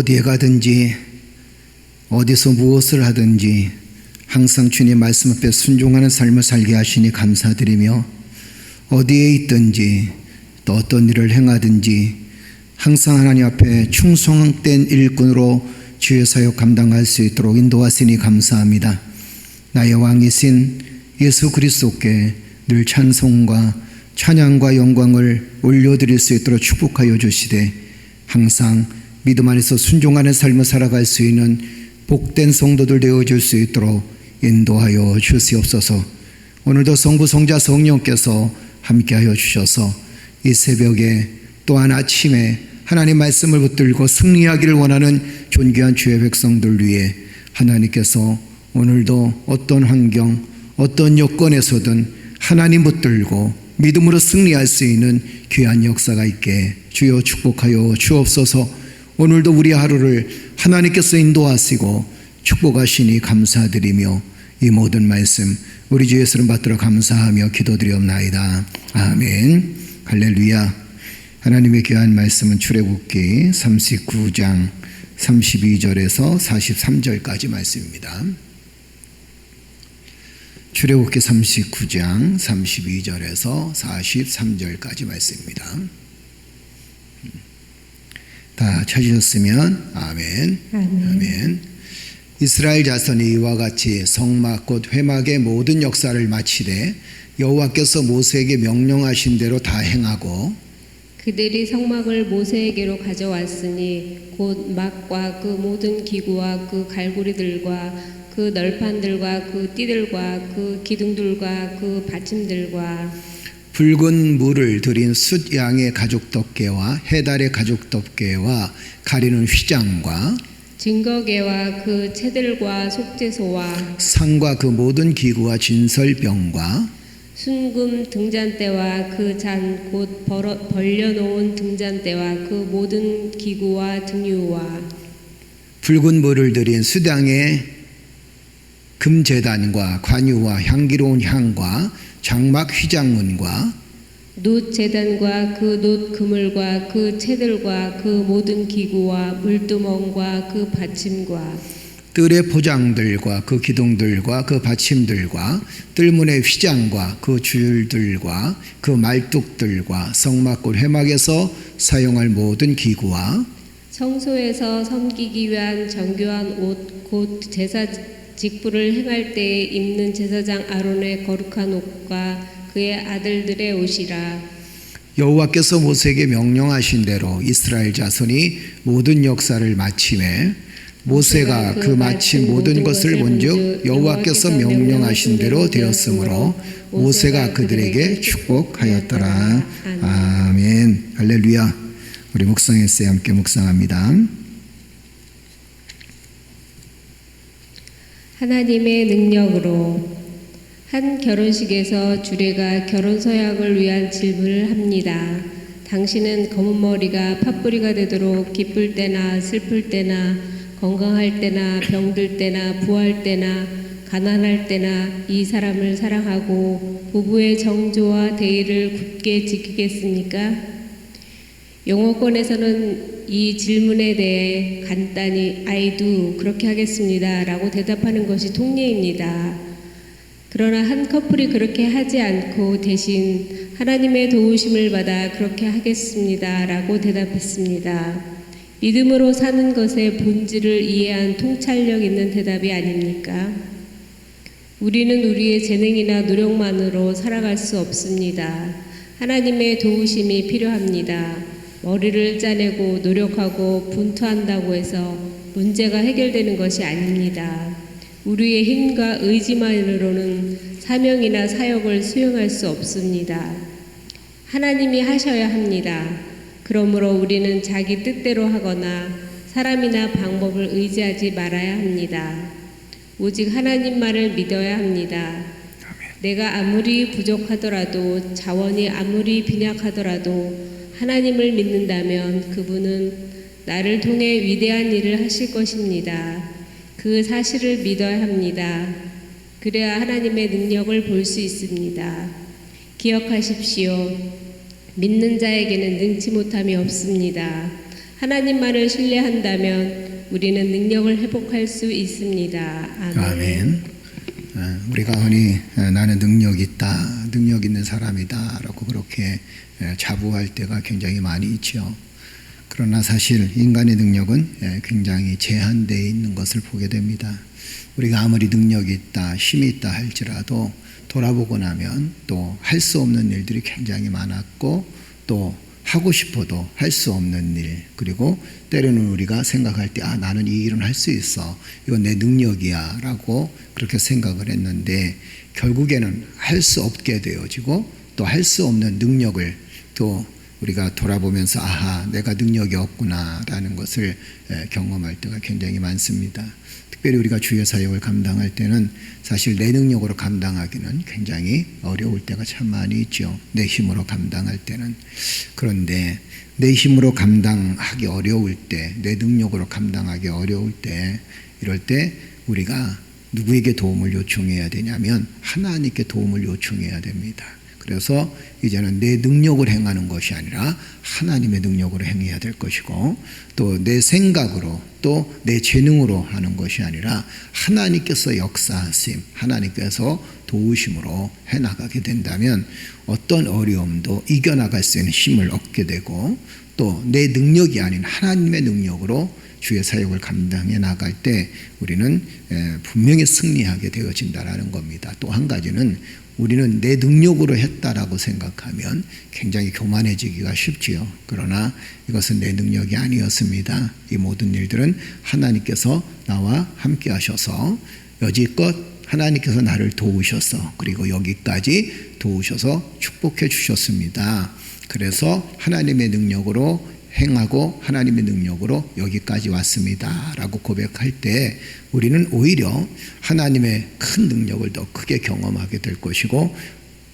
어디에 가든지 어디서 무엇을 하든지 항상 주님 말씀 앞에 순종하는 삶을 살게 하시니 감사드리며, 어디에 있든지 또 어떤 일을 행하든지 항상 하나님 앞에 충성된 일꾼으로 주의 사역 감당할 수 있도록 인도하시니 감사합니다. 나의 왕이신 예수 그리스도께 늘 찬송과 찬양과 영광을 올려드릴 수 있도록 축복하여 주시되, 항상 믿음 안에서 순종하는 삶을 살아갈 수 있는 복된 성도들 되어줄 수 있도록 인도하여 주시옵소서. 오늘도 성부 성자 성령께서 함께하여 주셔서 이 새벽에 또한 아침에 하나님 말씀을 붙들고 승리하기를 원하는 존귀한 주의 백성들 위해 하나님께서 오늘도 어떤 환경, 어떤 여건에서든 하나님 붙들고 믿음으로 승리할 수 있는 귀한 역사가 있게 주여 축복하여 주옵소서. 오늘도 우리 하루를 하나님께서 인도하시고 축복하시니 감사드리며 이 모든 말씀 우리 주 예수를 받들어 감사하며 기도드리옵나이다. 아멘. 할렐루야. 하나님의 귀한 말씀은 출애굽기 39장 32절에서 43절까지 말씀입니다. 출애굽기 39장 32절에서 43절까지 말씀입니다. 다 찾으셨으면 아멘. 아멘. 이스라엘 자손이 이와 같이 성막 곧 회막의 모든 역사를 마치되 여호와께서 모세에게 명령하신 대로 다 행하고, 그들이 성막을 모세에게로 가져왔으니 곧 막과 그 모든 기구와 그 갈고리들과 그 널판들과 그 띠들과 그 기둥들과 그 받침들과 붉은 물을 들인 숫양의 가죽 덮개와 해달의 가죽 덮개와 가리는 휘장과 증거계와 그 채들과 속죄소와 상과 그 모든 기구와 진설병과 순금 등잔대와 그 잔 곧 벌려놓은 등잔대와 그 모든 기구와 등유와 붉은 물을 들인 수당의 금제단과 관유와 향기로운 향과 장막 휘장문과 놋 제단과 그 놋 그물과 그 채들과 그 모든 기구와 물두멍과 그 받침과 뜰의 포장들과 그 기둥들과 그 받침들과 뜰문의 휘장과 그 줄들과 그 말뚝들과 성막골 회막에서 사용할 모든 기구와 성소에서 섬기기 위한 정교한 옷 곧 제사 직분을 행할 때에 입는 제사장 아론의 거룩한 옷과 그의 아들들의 옷이라. 여호와께서 모세에게 명령하신 대로 이스라엘 자손이 모든 역사를 마침에 모세가 그 마친 모든 것을 본즉 여호와께서 명령하신 대로 되었으므로 모세가 그들에게 축복하였더라. 아멘. 할렐루야. 우리 묵상했어요. 함께 묵상합니다. 하나님의 능력으로. 한 결혼식에서 주례가 결혼 서약을 위한 질문을 합니다. 당신은 검은 머리가 팥뿌리가 되도록 기쁠 때나 슬플 때나 건강할 때나 병들 때나 부할 때나 가난할 때나 이 사람을 사랑하고 부부의 정조와 대의를 굳게 지키겠습니까? 영어권에서는 이 질문에 대해 간단히 I do 그렇게 하겠습니다 라고 대답하는 것이 통례입니다. 그러나 한 커플이 그렇게 하지 않고 대신 하나님의 도우심을 받아 그렇게 하겠습니다 라고 대답했습니다. 믿음으로 사는 것의 본질을 이해한 통찰력 있는 대답이 아닙니까? 우리는 우리의 재능이나 노력만으로 살아갈 수 없습니다. 하나님의 도우심이 필요합니다. 머리를 짜내고 노력하고 분투한다고 해서 문제가 해결되는 것이 아닙니다. 우리의 힘과 의지만으로는 사명이나 사역을 수행할 수 없습니다. 하나님이 하셔야 합니다. 그러므로 우리는 자기 뜻대로 하거나 사람이나 방법을 의지하지 말아야 합니다. 오직 하나님만을 믿어야 합니다. 내가 아무리 부족하더라도 자원이 아무리 빈약하더라도 하나님을 믿는다면 그분은 나를 통해 위대한 일을 하실 것입니다. 그 사실을 믿어야 합니다. 그래야 하나님의 능력을 볼 수 있습니다. 기억하십시오. 믿는 자에게는 능치 못함이 없습니다. 하나님만을 신뢰한다면 우리는 능력을 회복할 수 있습니다. 아멘. 아멘. 우리가 흔히 나는 능력 있다, 능력 있는 사람이다 라고 그렇게 자부할 때가 굉장히 많이 있죠. 그러나 사실 인간의 능력은 굉장히 제한되어 있는 것을 보게 됩니다. 우리가 아무리 능력이 있다, 힘이 있다 할지라도 돌아보고 나면 또 할 수 없는 일들이 굉장히 많았고, 또 하고 싶어도 할 수 없는 일, 그리고 때로는 우리가 생각할 때 나는 이 일은 할 수 있어, 이건 내 능력이야 라고 그렇게 생각을 했는데 결국에는 할 수 없게 되어지고, 또 할 수 없는 능력을 또 우리가 돌아보면서 내가 능력이 없구나 라는 것을 경험할 때가 굉장히 많습니다. 특별히 우리가 주의 사역을 감당할 때는 사실 내 능력으로 감당하기는 굉장히 어려울 때가 참 많이 있죠. 내 힘으로 감당할 때는. 그런데 내 힘으로 감당하기 어려울 때, 내 능력으로 감당하기 어려울 때, 이럴 때 우리가 누구에게 도움을 요청해야 되냐면 하나님께 도움을 요청해야 됩니다. 그래서 이제는 내 능력을 행하는 것이 아니라 하나님의 능력으로 행해야 될 것이고, 또 내 생각으로 또 내 재능으로 하는 것이 아니라 하나님께서 역사하심, 하나님께서 도우심으로 해나가게 된다면 어떤 어려움도 이겨나갈 수 있는 힘을 얻게 되고, 또 내 능력이 아닌 하나님의 능력으로 주의 사역을 감당해 나갈 때 우리는 분명히 승리하게 되어진다라는 겁니다. 또 한 가지는 우리는 내 능력으로 했다라고 생각하면 굉장히 교만해지기가 쉽지요. 그러나 이것은 내 능력이 아니었습니다. 이 모든 일들은 하나님께서 나와 함께 하셔서 여지껏 하나님께서 나를 도우셔서, 그리고 여기까지 도우셔서 축복해 주셨습니다. 그래서 하나님의 능력으로 행하고 하나님의 능력으로 여기까지 왔습니다 라고 고백할 때 우리는 오히려 하나님의 큰 능력을 더 크게 경험하게 될 것이고,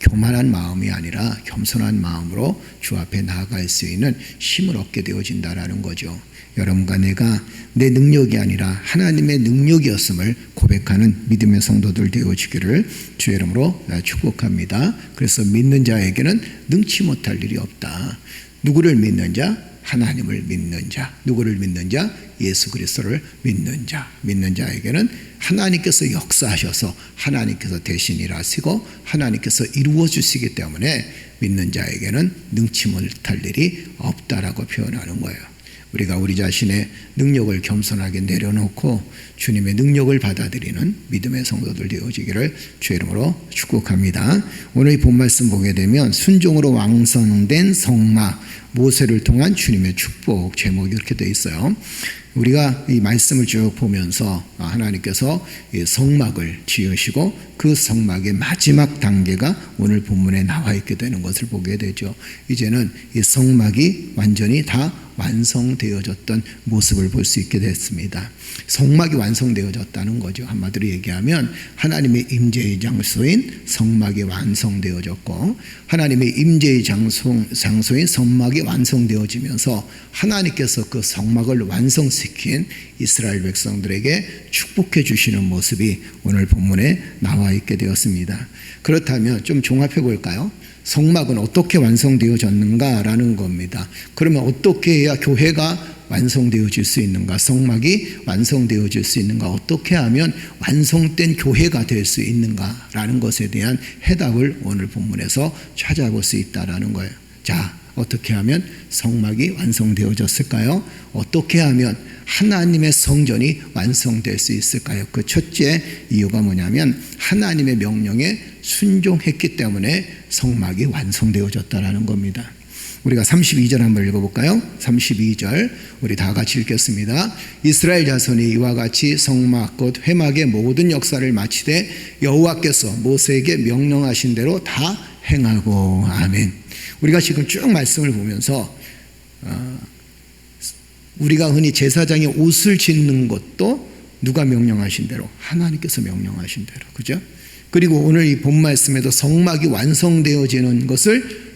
교만한 마음이 아니라 겸손한 마음으로 주 앞에 나아갈 수 있는 힘을 얻게 되어진다라는 거죠. 여러분과 내가 내 능력이 아니라 하나님의 능력이었음을 고백하는 믿음의 성도들 되어지기를 주의 이름으로 축복합니다. 그래서 믿는 자에게는 능치 못할 일이 없다. 누구를 믿는 자? 하나님을 믿는 자. 누구를 믿는 자? 예수 그리스도를 믿는 자. 믿는 자에게는 하나님께서 역사하셔서 하나님께서 대신 일하시고 하나님께서 이루어 주시기 때문에 믿는 자에게는 능치 못할 일이 없다라고 표현하는 거예요. 우리가 우리 자신의 능력을 겸손하게 내려놓고 주님의 능력을 받아들이는 믿음의 성도들 되어지기를 주의 이름으로 축복합니다. 오늘 이 본 말씀 보게 되면 순종으로 왕성된 성막, 모세를 통한 주님의 축복, 제목이 이렇게 되어 있어요. 우리가 이 말씀을 쭉 보면서 하나님께서 이 성막을 지으시고 그 성막의 마지막 단계가 오늘 본문에 나와 있게 되는 것을 보게 되죠. 이제는 이 성막이 완전히 다 완성되어졌던 모습을 볼 수 있게 됐습니다. 성막이 완성되어졌다는 거죠. 한마디로 얘기하면 하나님의 임재의 장소인 성막이 완성되어졌고, 하나님의 임재의 장소인 성막이 완성되어지면서 하나님께서 그 성막을 완성시킨 이스라엘 백성들에게 축복해 주시는 모습이 오늘 본문에 나와 있게 되었습니다. 그렇다면 좀 종합해 볼까요? 성막은 어떻게 완성되어졌는가라는 겁니다. 그러면 어떻게 해야 교회가 완성되어질 수 있는가? 성막이 완성되어질 수 있는가? 어떻게 하면 완성된 교회가 될 수 있는가라는 것에 대한 해답을 오늘 본문에서 찾아볼 수 있다라는 거예요. 자, 어떻게 하면 성막이 완성되어졌을까요? 어떻게 하면 하나님의 성전이 완성될 수 있을까요? 그 첫째 이유가 뭐냐면 하나님의 명령에 순종했기 때문에 성막이 완성되어졌다라는 겁니다. 우리가 32절 한번 읽어볼까요? 32절 우리 다 같이 읽겠습니다. 이스라엘 자손이 이와 같이 성막 곧 회막의 모든 역사를 마치되 여호와께서 모세에게 명령하신 대로 다 행하고. 아멘. 우리가 지금 쭉 말씀을 보면서 우리가 흔히 제사장의 옷을 짓는 것도 누가 명령하신 대로? 하나님께서 명령하신 대로. 그죠? 그리고 오늘 이 본 말씀에도 성막이 완성되어지는 것을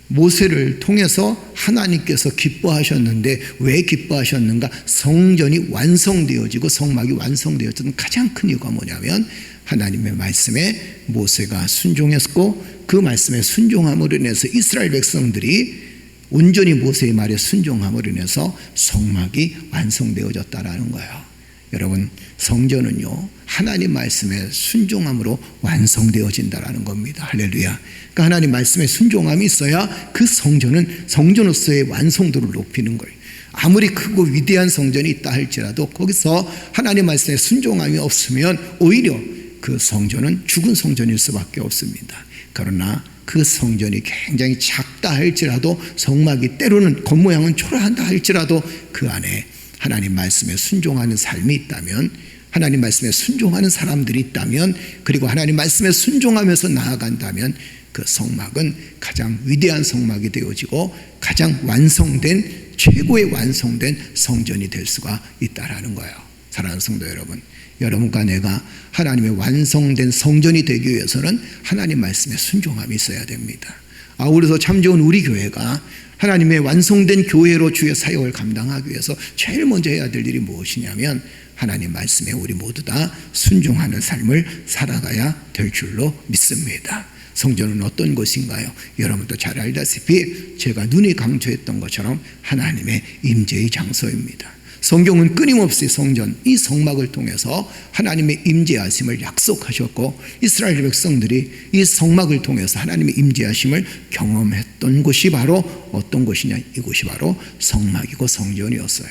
모세를 통해서 하나님께서 기뻐하셨는데 왜 기뻐하셨는가? 성전이 완성되어지고 성막이 완성되어지는 가장 큰 이유가 뭐냐면 하나님의 말씀에 모세가 순종했고 그 말씀에 순종함으로 인해서 이스라엘 백성들이 온전히 모세의 말에 순종함으로 인해서 성막이 완성되어졌다라는 거예요. 여러분, 성전은요 하나님 말씀에 순종함으로 완성되어진다라는 겁니다. 할렐루야. 그러니까 하나님 말씀에 순종함이 있어야 그 성전은 성전으로서의 완성도를 높이는 거예요. 아무리 크고 위대한 성전이 있다 할지라도 거기서 하나님 말씀에 순종함이 없으면 오히려 그 성전은 죽은 성전일 수밖에 없습니다. 그러나 그 성전이 굉장히 작다 할지라도, 성막이 때로는 겉모양은 초라하다 할지라도 그 안에 하나님 말씀에 순종하는 삶이 있다면, 하나님 말씀에 순종하는 사람들이 있다면, 그리고 하나님 말씀에 순종하면서 나아간다면 그 성막은 가장 위대한 성막이 되어지고 가장 완성된, 최고의 완성된 성전이 될 수가 있다라는 거예요. 사랑하는 성도 여러분, 여러분과 내가 하나님의 완성된 성전이 되기 위해서는 하나님 말씀에 순종함이 있어야 됩니다. 아울러서 참 좋은 우리 교회가 하나님의 완성된 교회로 주의 사역을 감당하기 위해서 제일 먼저 해야 될 일이 무엇이냐면 하나님 말씀에 우리 모두 다 순종하는 삶을 살아가야 될 줄로 믿습니다. 성전은 어떤 곳인가요? 여러분도 잘 알다시피 제가 눈이 강조했던 것처럼 하나님의 임재의 장소입니다. 성경은 끊임없이 성전, 이 성막을 통해서 하나님의 임재하심을 약속하셨고, 이스라엘 백성들이 이 성막을 통해서 하나님의 임재하심을 경험했던 곳이 바로 어떤 곳이냐? 이곳이 바로 성막이고 성전이었어요.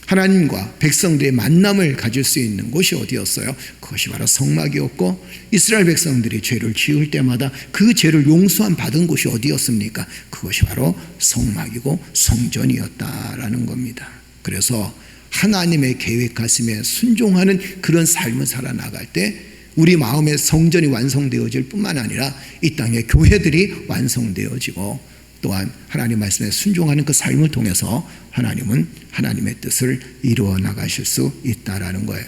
하나님과 백성들의 만남을 가질 수 있는 곳이 어디였어요? 그것이 바로 성막이었고, 이스라엘 백성들이 죄를 지을 때마다 그 죄를 용서함 받은 곳이 어디였습니까? 그것이 바로 성막이고 성전이었다라는 겁니다. 그래서 하나님의 계획하심에 순종하는 그런 삶을 살아나갈 때 우리 마음의 성전이 완성되어질 뿐만 아니라 이 땅의 교회들이 완성되어지고, 또한 하나님 말씀에 순종하는 그 삶을 통해서 하나님은 하나님의 뜻을 이루어 나가실 수 있다라는 거예요.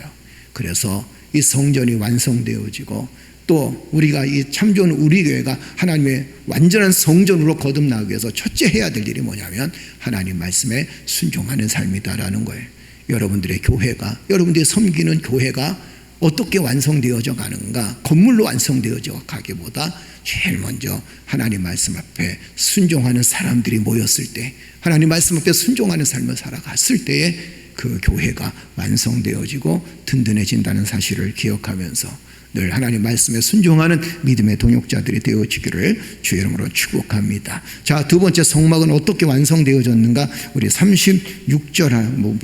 그래서 이 성전이 완성되어지고, 또 우리가 이 참 좋은 우리 교회가 하나님의 완전한 성전으로 거듭나기 위해서 첫째 해야 될 일이 뭐냐면 하나님 말씀에 순종하는 삶이다라는 거예요. 여러분들의 교회가, 여러분들이 섬기는 교회가 어떻게 완성되어져 가는가? 건물로 완성되어져 가기보다 제일 먼저 하나님 말씀 앞에 순종하는 사람들이 모였을 때, 하나님 말씀 앞에 순종하는 삶을 살아갔을 때에 그 교회가 완성되어지고 든든해진다는 사실을 기억하면서 늘 하나님 말씀에 순종하는 믿음의 동역자들이 되어지기를 주의 이름으로 축복합니다. 자, 두 번째, 성막은 어떻게 완성되어졌는가? 우리 36절 한번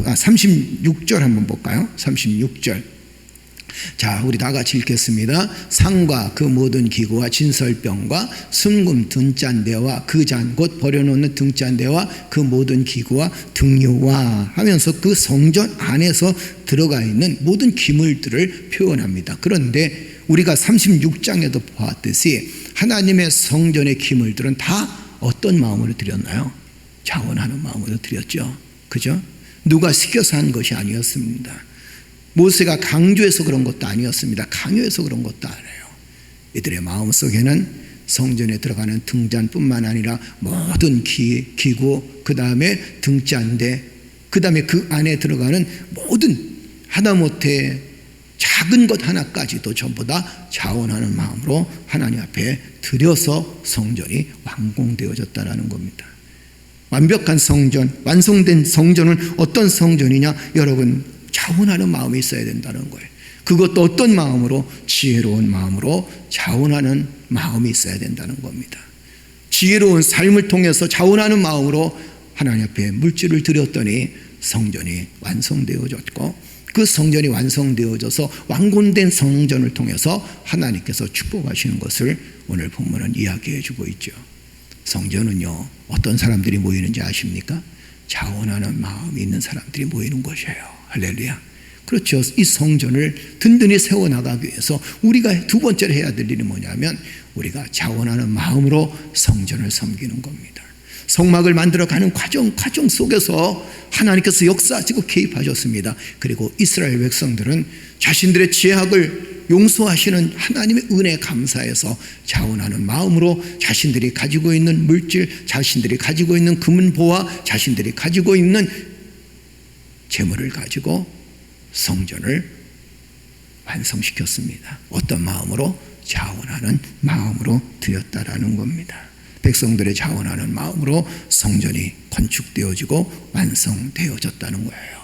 볼까요? 36절. 자, 우리 다 같이 읽겠습니다. 상과 그 모든 기구와 진설병과 순금 등잔대와 그 잔 곧 버려놓는 등잔대와 그 모든 기구와 등유와 하면서 그 성전 안에서 들어가 있는 모든 기물들을 표현합니다. 그런데 우리가 36장에도 보았듯이 하나님의 성전의 기물들은 다 어떤 마음으로 드렸나요? 자원하는 마음으로 드렸죠. 그죠? 누가 시켜서 한 것이 아니었습니다. 모세가 강조해서 그런 것도 아니었습니다. 강요해서 그런 것도 아니에요. 이들의 마음속에는 성전에 들어가는 등잔뿐만 아니라 모든 기구, 그 다음에 등잔대, 그 다음에 그 안에 들어가는 모든 하다못해 작은 것 하나까지도 전부 다 자원하는 마음으로 하나님 앞에 드려서 성전이 완공되어졌다는 겁니다. 완벽한 성전, 완성된 성전은 어떤 성전이냐? 여러분, 자원하는 마음이 있어야 된다는 거예요. 그것도 어떤 마음으로? 지혜로운 마음으로 자원하는 마음이 있어야 된다는 겁니다. 지혜로운 삶을 통해서 자원하는 마음으로 하나님 앞에 물질을 드렸더니 성전이 완성되어졌고, 그 성전이 완성되어져서 완공된 성전을 통해서 하나님께서 축복하시는 것을 오늘 본문은 이야기해 주고 있죠. 성전은요, 어떤 사람들이 모이는지 아십니까? 자원하는 마음이 있는 사람들이 모이는 것이에요. 할렐루야. 그렇죠. 이 성전을 든든히 세워나가기 위해서 우리가 두 번째로 해야 될 일이 뭐냐면 우리가 자원하는 마음으로 성전을 섬기는 겁니다. 성막을 만들어가는 과정 속에서 하나님께서 역사하시고 개입하셨습니다. 그리고 이스라엘 백성들은 자신들의 죄악을 용서하시는 하나님의 은혜에 감사해서 자원하는 마음으로 자신들이 가지고 있는 물질, 자신들이 가지고 있는 금은보화, 자신들이 가지고 있는 재물을 가지고 성전을 완성시켰습니다. 어떤 마음으로? 자원하는 마음으로 드렸다라는 겁니다. 백성들의 자원하는 마음으로 성전이 건축되어지고 완성되어졌다는 거예요.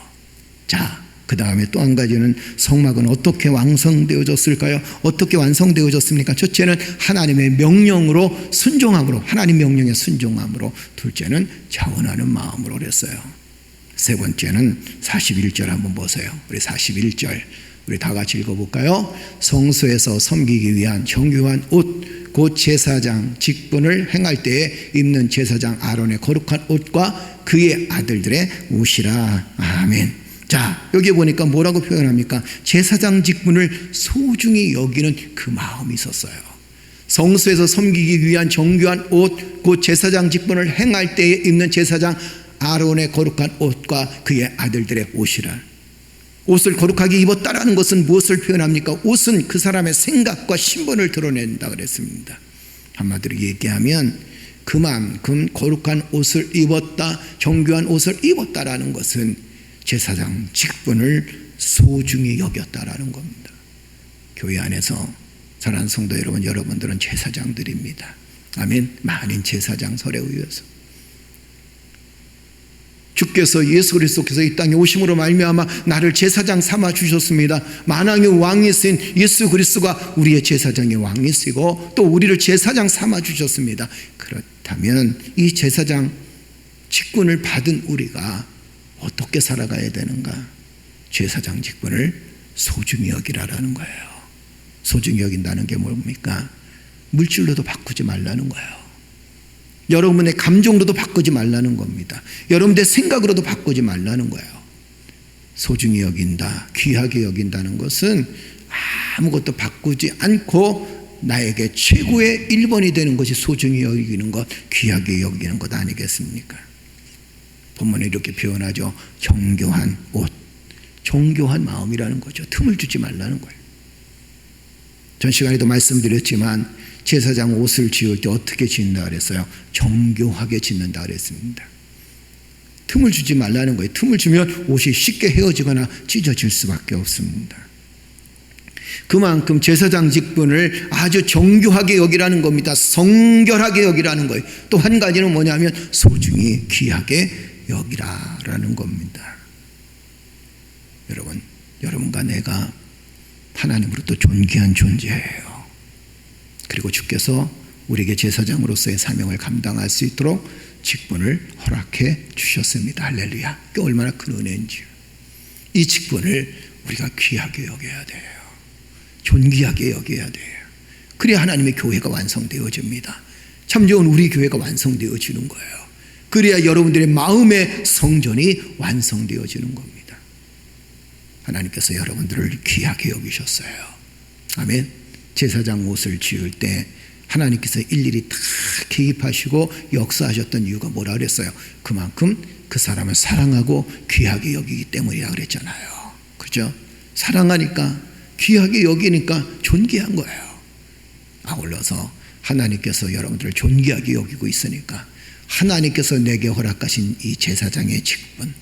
자, 그 다음에 또 한 가지는 성막은 어떻게 완성되어졌을까요? 어떻게 완성되어졌습니까? 첫째는 하나님의 명령으로 순종함으로, 하나님 명령에 순종함으로. 둘째는 자원하는 마음으로 그랬어요. 세 번째는 41절 한번 보세요. 우리 41절 우리 다 같이 읽어볼까요? 성소에서 섬기기 위한 정교한 옷, 곧 제사장 직분을 행할 때에 입는 제사장 아론의 거룩한 옷과 그의 아들들의 옷이라. 아멘. 자, 여기 보니까 뭐라고 표현합니까? 제사장 직분을 소중히 여기는 그 마음이 있었어요. 성소에서 섬기기 위한 정교한 옷, 곧 제사장 직분을 행할 때에 입는 제사장 아론의 거룩한 옷과 그의 아들들의 옷이라. 옷을 거룩하게 입었다라는 것은 무엇을 표현합니까? 옷은 그 사람의 생각과 신분을 드러낸다 그랬습니다. 한마디로 얘기하면 그만큼 거룩한 옷을 입었다, 정교한 옷을 입었다라는 것은 제사장 직분을 소중히 여겼다라는 겁니다. 교회 안에서 사랑하는 성도 여러분, 여러분들은 제사장들입니다. 아멘. 만인 제사장 설에 의해서 주께서 예수 그리스도께서 이 땅에 오심으로 말미암아 나를 제사장 삼아 주셨습니다. 만왕의 왕이신 예수 그리스도가 우리의 제사장의 왕이시고 또 우리를 제사장 삼아 주셨습니다. 그렇다면 이 제사장 직분을 받은 우리가 어떻게 살아가야 되는가? 제사장 직분을 소중히 여기라라는 거예요. 소중히 여긴다는 게 뭡니까? 물질로도 바꾸지 말라는 거예요. 여러분의 감정으로도 바꾸지 말라는 겁니다. 여러분의 생각으로도 바꾸지 말라는 거예요. 소중히 여긴다, 귀하게 여긴다는 것은 아무것도 바꾸지 않고 나에게 최고의 1번이 되는 것이 소중히 여기는 것, 귀하게 여기는 것 아니겠습니까? 본문에 이렇게 표현하죠. 정교한 옷, 정교한 마음이라는 거죠. 틈을 주지 말라는 거예요. 전 시간에도 말씀드렸지만 제사장 옷을 지을 때 어떻게 짓는다 그랬어요? 정교하게 짓는다 그랬습니다. 틈을 주지 말라는 거예요. 틈을 주면 옷이 쉽게 헤어지거나 찢어질 수밖에 없습니다. 그만큼 제사장 직분을 아주 정교하게 여기라는 겁니다. 성결하게 여기라는 거예요. 또 한 가지는 뭐냐면 소중히 귀하게 여기라라는 겁니다. 여러분, 여러분과 내가 하나님으로부터 존귀한 존재예요. 그리고 주께서 우리에게 제사장으로서의 사명을 감당할 수 있도록 직분을 허락해 주셨습니다. 할렐루야. 그게 얼마나 큰 은혜인지요. 이 직분을 우리가 귀하게 여겨야 돼요. 존귀하게 여겨야 돼요. 그래야 하나님의 교회가 완성되어집니다. 참 좋은 우리 교회가 완성되어지는 거예요. 그래야 여러분들의 마음의 성전이 완성되어지는 겁니다. 하나님께서 여러분들을 귀하게 여기셨어요. 아멘. 제사장 옷을 지을 때 하나님께서 일일이 다 개입하시고 역사하셨던 이유가 뭐라 그랬어요? 그만큼 그 사람을 사랑하고 귀하게 여기기 때문이라 그랬잖아요. 그렇죠? 사랑하니까 귀하게 여기니까 존귀한 거예요. 아울러서 하나님께서 여러분들을 존귀하게 여기고 있으니까 하나님께서 내게 허락하신 이 제사장의 직분,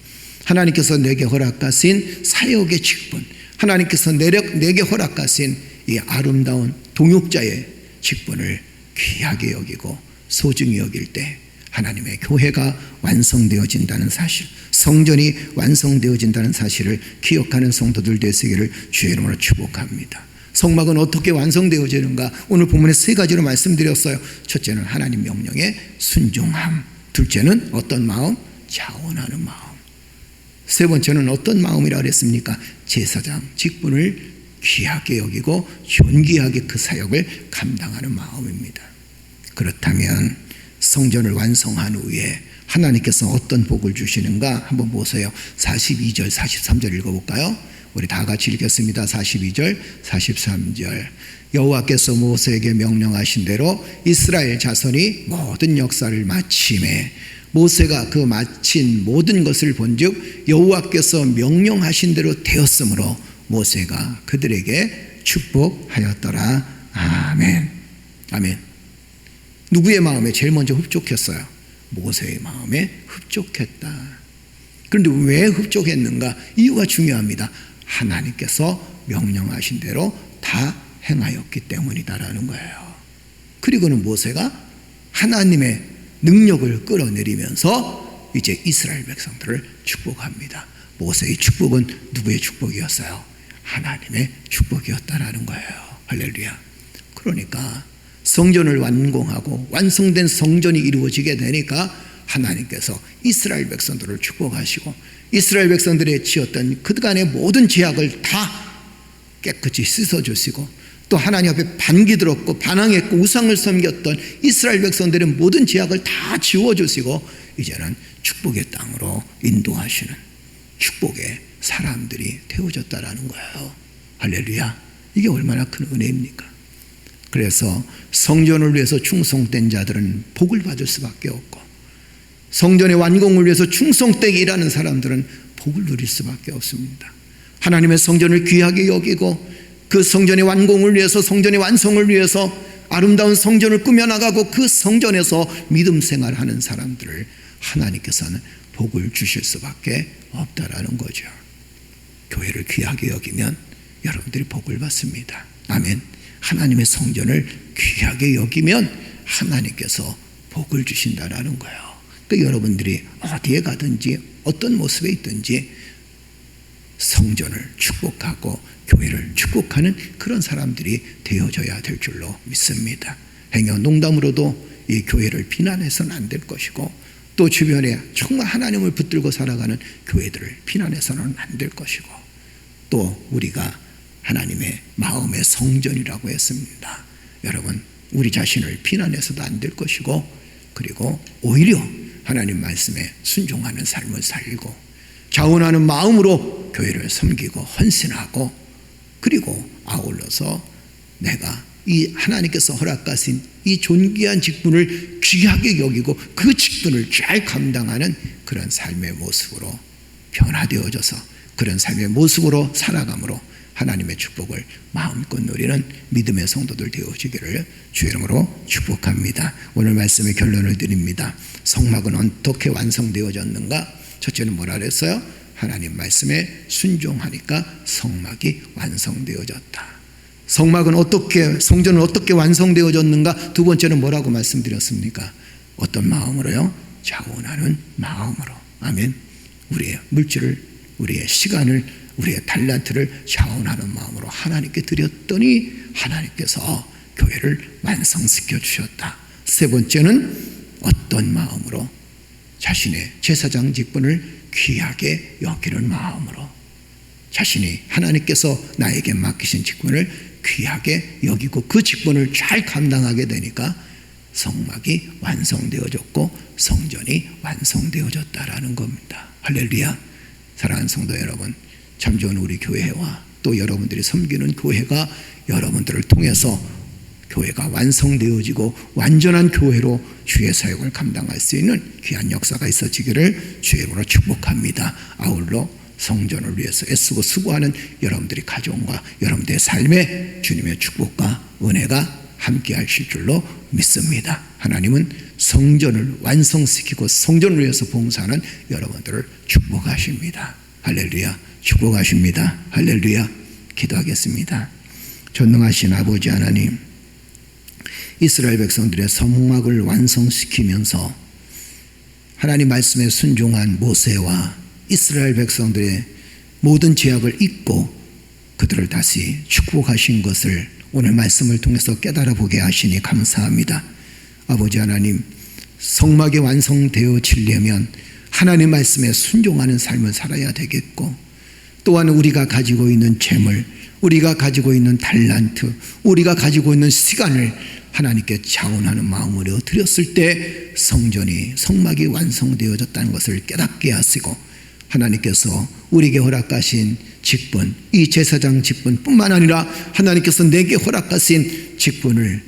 하나님께서 내게 허락하신 사역의 직분, 하나님께서 내게 허락하신 이 아름다운 동역자의 직분을 귀하게 여기고 소중히 여길 때 하나님의 교회가 완성되어진다는 사실, 성전이 완성되어진다는 사실을 기억하는 성도들 되시기를 주의 이름으로 축복합니다. 성막은 어떻게 완성되어지는가? 오늘 본문에 세 가지로 말씀드렸어요. 첫째는 하나님 명령에 순종함, 둘째는 어떤 마음? 자원하는 마음. 세 번째는 어떤 마음이라 그랬습니까? 제사장 직분을 귀하게 여기고 존귀하게 그 사역을 감당하는 마음입니다. 그렇다면 성전을 완성한 후에 하나님께서 어떤 복을 주시는가 한번 보세요. 42절 43절 읽어볼까요? 우리 다 같이 읽겠습니다. 42절 43절 여호와께서 모세에게 명령하신 대로 이스라엘 자손이 모든 역사를 마침에 모세가 그 마친 모든 것을 본즉 여호와께서 명령하신 대로 되었으므로 모세가 그들에게 축복하였더라. 아멘. 아멘. 누구의 마음에 제일 먼저 흡족했어요? 모세의 마음에 흡족했다. 그런데 왜 흡족했는가? 이유가 중요합니다. 하나님께서 명령하신 대로 다 행하였기 때문이다라는 거예요. 그리고는 모세가 하나님의 능력을 끌어내리면서 이제 이스라엘 백성들을 축복합니다. 모세의 축복은 누구의 축복이었어요? 하나님의 축복이었다라는 거예요. 할렐루야. 그러니까 성전을 완공하고 완성된 성전이 이루어지게 되니까 하나님께서 이스라엘 백성들을 축복하시고 이스라엘 백성들의 지었던 그간의 모든 죄악을 다 깨끗이 씻어주시고 또 하나님 앞에 반기 들었고 반항했고 우상을 섬겼던 이스라엘 백성들의 모든 죄악을 다 지워주시고 이제는 축복의 땅으로 인도하시는 축복의 사람들이 되어졌다라는 거예요. 할렐루야. 이게 얼마나 큰 은혜입니까? 그래서 성전을 위해서 충성된 자들은 복을 받을 수밖에 없고 성전의 완공을 위해서 충성되게 일하는 사람들은 복을 누릴 수밖에 없습니다. 하나님의 성전을 귀하게 여기고 그 성전의 완공을 위해서 성전의 완성을 위해서 아름다운 성전을 꾸며나가고 그 성전에서 믿음 생활하는 사람들을 하나님께서는 복을 주실 수밖에 없다라는 거죠. 교회를 귀하게 여기면 여러분들이 복을 받습니다. 아멘. 하나님의 성전을 귀하게 여기면 하나님께서 복을 주신다라는 거예요. 그러니까 여러분들이 어디에 가든지 어떤 모습에 있든지 성전을 축복하고 교회를 축복하는 그런 사람들이 되어져야 될 줄로 믿습니다. 행여 농담으로도 이 교회를 비난해서는 안 될 것이고 또 주변에 정말 하나님을 붙들고 살아가는 교회들을 비난해서는 안 될 것이고 또 우리가 하나님의 마음의 성전이라고 했습니다. 여러분 우리 자신을 비난해서도 안 될 것이고 그리고 오히려 하나님 말씀에 순종하는 삶을 살고 자원하는 마음으로 교회를 섬기고 헌신하고 그리고 아울러서 내가 이 하나님께서 허락하신 이 존귀한 직분을 귀하게 여기고 그 직분을 잘 감당하는 그런 삶의 모습으로 변화되어져서 그런 삶의 모습으로 살아감으로 하나님의 축복을 마음껏 누리는 믿음의 성도들 되어지기를 주의 이름으로 축복합니다. 오늘 말씀의 결론을 드립니다. 성막은 어떻게 완성되어졌는가? 첫째는 뭐라 그랬어요? 하나님 말씀에 순종하니까 성막이 완성되어졌다. 성막은 어떻게, 성전은 어떻게 완성되어졌는가? 두 번째는 뭐라고 말씀드렸습니까? 어떤 마음으로요? 자원하는 마음으로. 아멘. 우리의 물질을, 우리의 시간을, 우리의 달란트를 자원하는 마음으로 하나님께 드렸더니 하나님께서 교회를 완성시켜 주셨다. 세 번째는 어떤 마음으로? 자신의 제사장 직분을 귀하게 여기는 마음으로 자신이 하나님께서 나에게 맡기신 직분을 귀하게 여기고 그 직분을 잘 감당하게 되니까 성막이 완성되어졌고 성전이 완성되어졌다라는 겁니다. 할렐루야. 사랑하는 성도 여러분, 참 좋은 우리 교회와 또 여러분들이 섬기는 교회가 여러분들을 통해서 교회가 완성되어지고 완전한 교회로 주의 사역을 감당할 수 있는 귀한 역사가 있어지기를 주의 이름으로 축복합니다. 아울러 성전을 위해서 애쓰고 수고하는 여러분들의 가정과 여러분들의 삶에 주님의 축복과 은혜가 함께 하실 줄로 믿습니다. 하나님은 성전을 완성시키고 성전을 위해서 봉사하는 여러분들을 축복하십니다. 할렐루야. 축복하십니다. 할렐루야. 기도하겠습니다. 전능하신 아버지 하나님, 이스라엘 백성들의 성막을 완성시키면서 하나님 말씀에 순종한 모세와 이스라엘 백성들의 모든 죄악을 잊고 그들을 다시 축복하신 것을 오늘 말씀을 통해서 깨달아 보게 하시니 감사합니다. 아버지 하나님, 성막이 완성되어지려면 하나님 말씀에 순종하는 삶을 살아야 되겠고 또한 우리가 가지고 있는 재물, 우리가 가지고 있는 달란트, 우리가 가지고 있는 시간을 하나님께 자원하는 마음으로 드렸을 때 성막이 완성되어졌다는 것을 깨닫게 하시고 하나님께서 우리에게 허락하신 직분, 이 제사장 직분뿐만 아니라 하나님께서 내게 허락하신 직분을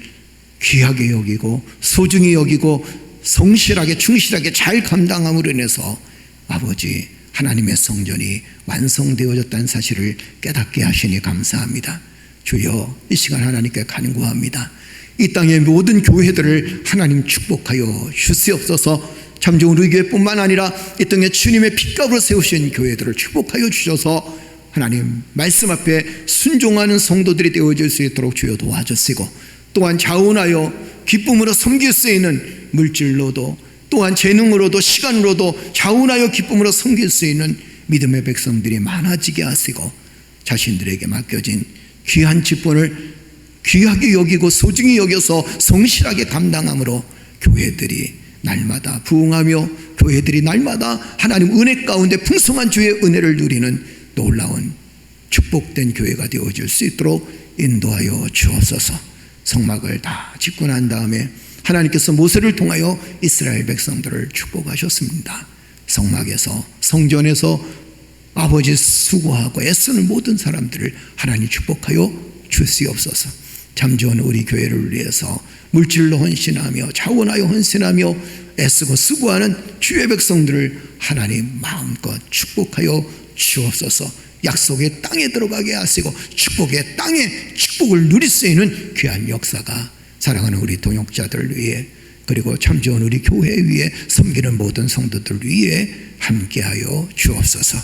귀하게 여기고 소중히 여기고 성실하게 충실하게 잘 감당함으로 인해서 아버지 하나님의 성전이 완성되어졌다는 사실을 깨닫게 하시니 감사합니다. 주여, 이 시간 하나님께 간구합니다. 이 땅의 모든 교회들을 하나님 축복하여 주시옵소서. 참 좋은 우리 교회뿐만 아니라 이 땅에 주님의 핏값으로 세우신 교회들을 축복하여 주셔서 하나님 말씀 앞에 순종하는 성도들이 되어질 수 있도록 주여 도와주시고 또한 자원하여 기쁨으로 섬길 수 있는 물질로도 또한 재능으로도 시간으로도 자원하여 기쁨으로 섬길 수 있는 믿음의 백성들이 많아지게 하시고 자신들에게 맡겨진 귀한 직분을 귀하게 여기고 소중히 여겨서 성실하게 감당함으로 교회들이 날마다 부흥하며 교회들이 날마다 하나님 은혜 가운데 풍성한 주의 은혜를 누리는 놀라운 축복된 교회가 되어질 수 있도록 인도하여 주옵소서. 성막을 다 짓고 난 다음에 하나님께서 모세를 통하여 이스라엘 백성들을 축복하셨습니다. 성막에서 성전에서 아버지 수고하고 애쓰는 모든 사람들을 하나님 축복하여 주시옵소서. 참 좋은 우리 교회를 위해서 물질로 헌신하며 자원하여 헌신하며 애쓰고 수고하는 주의 백성들을 하나님 마음껏 축복하여 주옵소서. 약속의 땅에 들어가게 하시고 축복의 땅에 축복을 누릴 수 있는 귀한 역사가 사랑하는 우리 동역자들 위해 그리고 참 좋은 우리 교회 위에 섬기는 모든 성도들 위에 함께하여 주옵소서.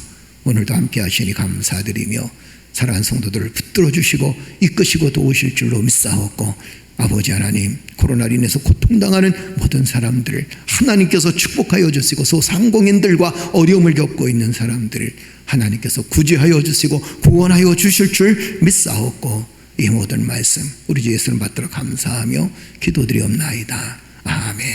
오늘도 함께 하시니 감사드리며 사랑하는 성도들을 붙들어 주시고 이끄시고 도우실 줄로 믿사옵고 아버지 하나님 코로나로 인해서 고통당하는 모든 사람들을 하나님께서 축복하여 주시고 소상공인들과 어려움을 겪고 있는 사람들을 하나님께서 구제하여 주시고 구원하여 주실 줄 믿사옵고 이 모든 말씀 우리 주 예수를 받들어 감사하며 기도드리옵나이다. 아멘.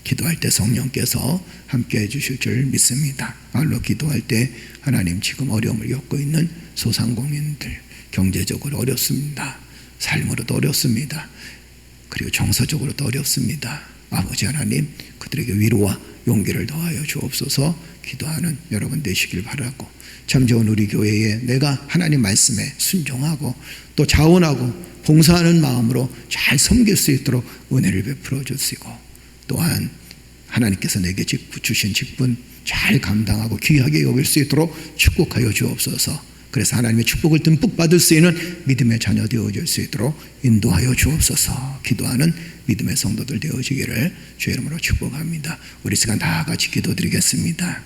기도할 때 성령께서 함께해 주실 줄 믿습니다. 말로 기도할 때 하나님 지금 어려움을 겪고 있는 소상공인들 경제적으로 어렵습니다. 삶으로도 어렵습니다. 그리고 정서적으로도 어렵습니다. 아버지 하나님 그들에게 위로와 용기를 더하여 주옵소서. 기도하는 여러분 되시길 바라고 참 좋은 우리 교회에 내가 하나님 말씀에 순종하고 또 자원하고 봉사하는 마음으로 잘 섬길 수 있도록 은혜를 베풀어 주시고 또한 하나님께서 내게 주신 직분 잘 감당하고 귀하게 여길 수 있도록 축복하여 주옵소서. 그래서 하나님의 축복을 듬뿍 받을 수 있는 믿음의 자녀 되어질 수 있도록 인도하여 주옵소서. 기도하는 믿음의 성도들 되어지기를 주의 이름으로 축복합니다. 우리 시간 다 같이 기도드리겠습니다.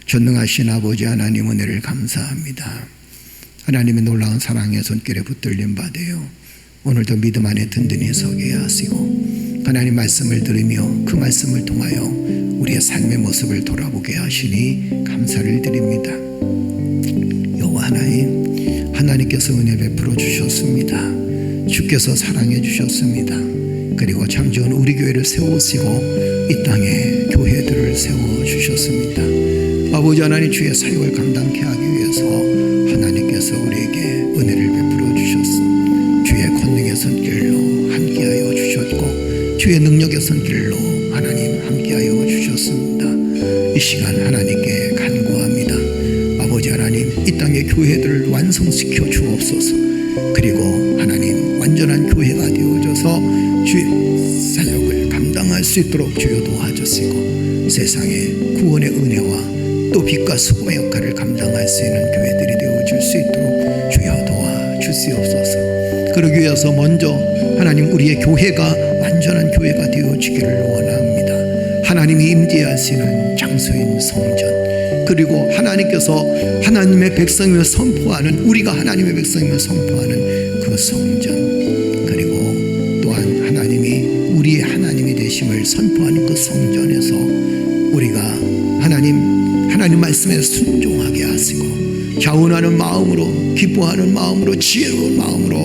전능하신 아버지 하나님 은혜를 감사합니다. 하나님의 놀라운 사랑의 손길에 붙들림 받아요. 오늘도 믿음 안에 든든히 서게 하시고 하나님 말씀을 들으며 그 말씀을 통하여 우리의 삶의 모습을 돌아보게 하시니 감사를 드립니다. 여호와 하나님, 하나님께서 은혜 베풀어 주셨습니다. 주께서 사랑해 주셨습니다. 그리고 참 좋은 우리 교회를 세우시고 이 땅에 교회들을 세워주셨습니다. 아버지 하나님 주의 사역을 감당케 하기 위해서 하나님께서 우리에게 은혜를 베풀어 주셨습니다. 주의 권능의 손길로 함께하여 주셨고 주의 능력의 손길로 하나님 함께하여 주셨습니다. 이 시간 하나님께 간구합니다. 아버지 하나님 이 땅의 교회들을 완성시켜 주옵소서. 그리고 하나님 완전한 교회가 되어져서 주의 사역을 감당할 수 있도록 주여 도와주시고 세상의 구원의 은혜와 또 빛과 수고의 역할을 감당할 수 있는 교회들이 되어줄 수 있도록 주여 도와주시옵소서. 그러기 위해서 먼저 하나님 우리의 교회가 완전한 교회가 되어지기를 원합니다. 하나님이 임재하시는 장소인 성전 그리고 하나님께서 하나님의 백성임을 선포하는 우리가 하나님의 백성임을 선포하는 그 성전 그리고 또한 하나님이 우리의 하나님이 되심을 선포하는 그 성전에서 우리가 하나님 말씀에 순종하게 하시고 자원하는 마음으로 기뻐하는 마음으로 지혜로운 마음으로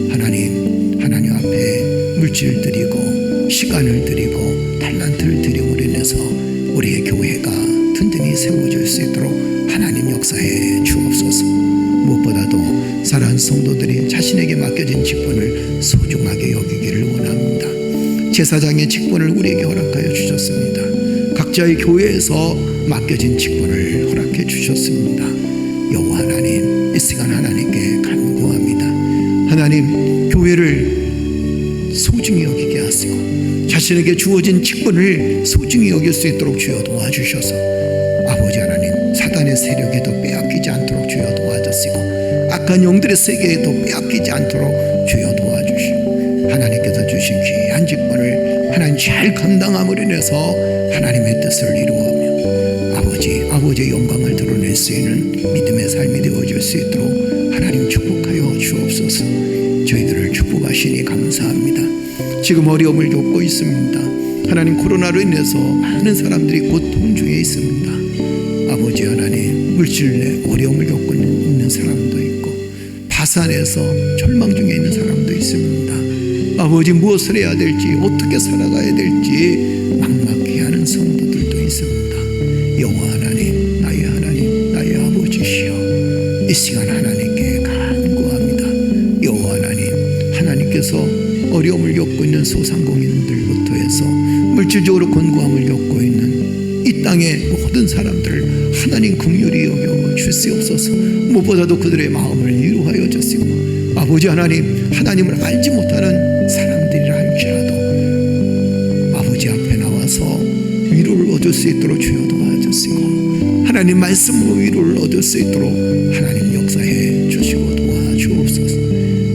하나님 앞에 물질 드리고 시간을 드리고 달란트를 드림으로 인해서 우리의 교회가 든든히 세워질 수 있도록 하나님 역사해 주옵소서. 무엇보다도 사랑하는 성도들이 자신에게 맡겨진 직분을 소중하게 여기기를 원합니다. 제사장의 직분을 우리에게 허락하여 주셨습니다. 각자의 교회에서 맡겨진 직분을 허락해 주셨습니다. 여호와 하나님 이 시간 하나님께 간구합니다. 하나님 교회를 소중히 여기게 하시고 자신에게 주어진 직분을 소중히 여길 수 있도록 주여 도와주셔서 아버지 하나님 사단의 세력에도 빼앗기지 않도록 주여 도와주시고 악한 영들의 세계에도 빼앗기지 않도록 주여 도와주시고 하나님께서 주신 귀한 직분을 하나님 잘 감당함으로 인해서 하나님의 뜻을 이루어며 아버지의 영광을 드러낼 수 있는 믿음의 삶이 되어질 수 있도록 하나님 축복하여 주옵소서. 저희들을 축복하시니 감사합니다. 지금 어려움을 겪고 있습니다. 하나님, 코로나로 인해서 많은 사람들이 고통 중에 있습니다. 아버지 하나님, 물질 내 어려움을 겪고 있는 사람도 있고 파산해서 절망 중에 있는 사람도 있습니다. 아버지, 무엇을 해야 될지, 어떻게 살아가야 될지 막막해하는 성도들도 있습니다. 여호와 하나님, 나의 아버지시여, 이 시간 하나님께 간구합니다. 여호와 하나님, 하나님께서 어려움을 겪고 있는 소상공인들부터 해서 물질적으로 곤고함을 겪고 있는 이 땅의 모든 사람들을 하나님 긍휼히 여겨 주시옵소서. 무엇보다도 그들의 마음을 위로하여 주시고, 아버지 하나님, 하나님을 알지 못하는 사람들이라 할지라도 아버지 앞에 나와서 위로를 얻을 수 있도록 주여 도와주시고, 하나님 말씀으로 위로를 얻을 수 있도록 하나님 역사해 주시고 도와주옵소서.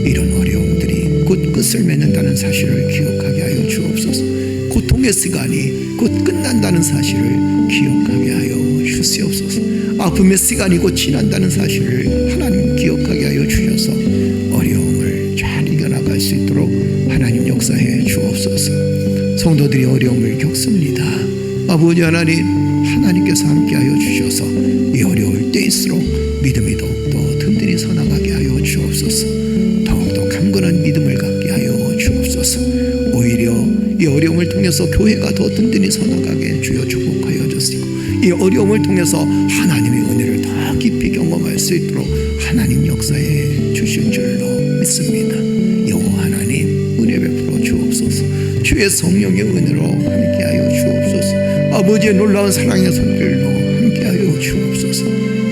이런 어려움들이 곧 끝을 맺는다는 사실을 기억하게 하여 주옵소서. 고통의 시간이 곧 끝난다는 사실을 기억하게 하여 주시옵소서. 아픔의 시간이 곧 지난다는 사실을 하나님 기억하게 하여 주셔서 어려움을 잘 이겨나갈 수 있도록 하나님 역사해 주옵소서. 성도들이 어려움을 겪습니다. 아버지 하나님, 하나님께서 함께하여 주셔서 이 어려울 때일수록 믿음이 더욱더 든든히 서나가게 하여 주옵소서. 더욱더 강건한 믿음을 갖게 하여 주옵소서. 오히려 이 어려움을 통해서 교회가 더 든든히 서나가게 주여 축복하여 주시고, 이 어려움을 통해서 하나님의 은혜를 더 깊이 경험할 수 있도록 하나님 역사해 주실 줄로 믿습니다. 여호와 하나님, 은혜 베풀어 주옵소서. 주의 성령의 은혜로 함께하여 주옵소서. 아버지의 놀라운 사랑의 손길로 함께하여 주옵소서.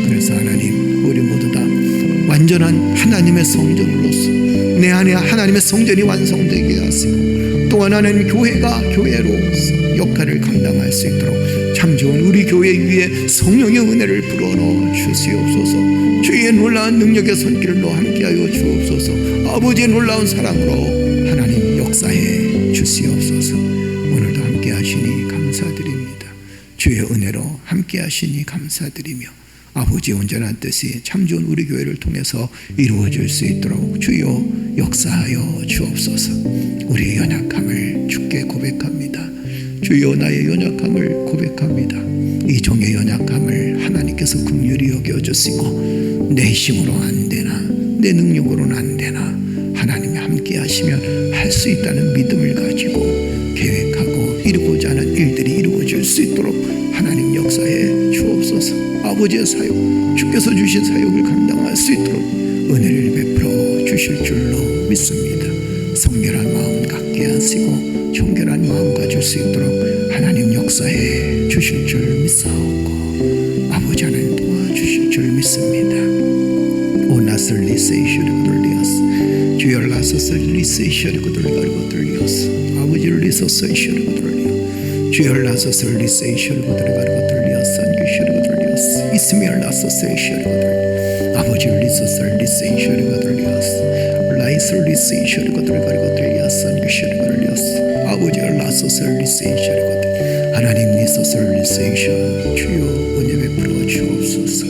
그래서 하나님, 우리 모두 다 완전한 하나님의 성전으로서 내 안에 하나님의 성전이 완성되게 하시고, 또한 하나님 교회가 교회로서 역할을 감당할 수 있도록 참 좋은 우리 교회 위에 성령의 은혜를 불어넣어 주시옵소서. 주의 놀라운 능력의 손길로 함께하여 주옵소서. 아버지의 놀라운 사랑으로 하나님 역사해 주시옵소서. 오늘도 함께하시니 감사드립니다. 주의 은혜로 함께하시니 감사드리며, 아버지의 온전한 뜻이 참 좋은 우리 교회를 통해서 이루어질 수 있도록 주여 역사하여 주옵소서. 우리의 연약함을 주께 고백합니다. 주여, 나의 연약함을 고백합니다. 이 종의 연약함을 하나님께서 긍휼히 여겨주시고, 내 힘으로 안 되나 내 능력으로는 안 되나 하나님이 함께 하시면 할 수 있다는 믿음을 가지고 계획하고 이루고자 하는 일들이 이루어질 수 있도록 하나님 역사해 주옵소서. 아버지의 사역, 주께서 주신 사역을 감당할 수 있도록 은혜를 베풀어 주실 줄로 믿습니다. 성결한 마음 갖게 하시고 정결한 마음 가질 수 있도록 하나님 역사해 주실 줄 믿사오고, 아버지 하나님 도와주실 줄 믿습니다. 오 나슬 리세이셔를 돌리었어. 주여 라서스 리세이셔를 돌리었어. 아버지를 리서세이셔를 돌리어. 주여 라서스 리세이셔를 돌리었어. 안기셔를 돌리었어. 이스미엘 라서세이셔를 돌리어. 아버지를 리서스 리세이셔를 돌리었어. 라이스 리세이셔를 돌리었어. 안기셔를 돌리었어. 아버지를 라서스 리세이셔를 돌리어. 하나님 리서스 리세이셔 주여 은혜 베풀어 주옵소서.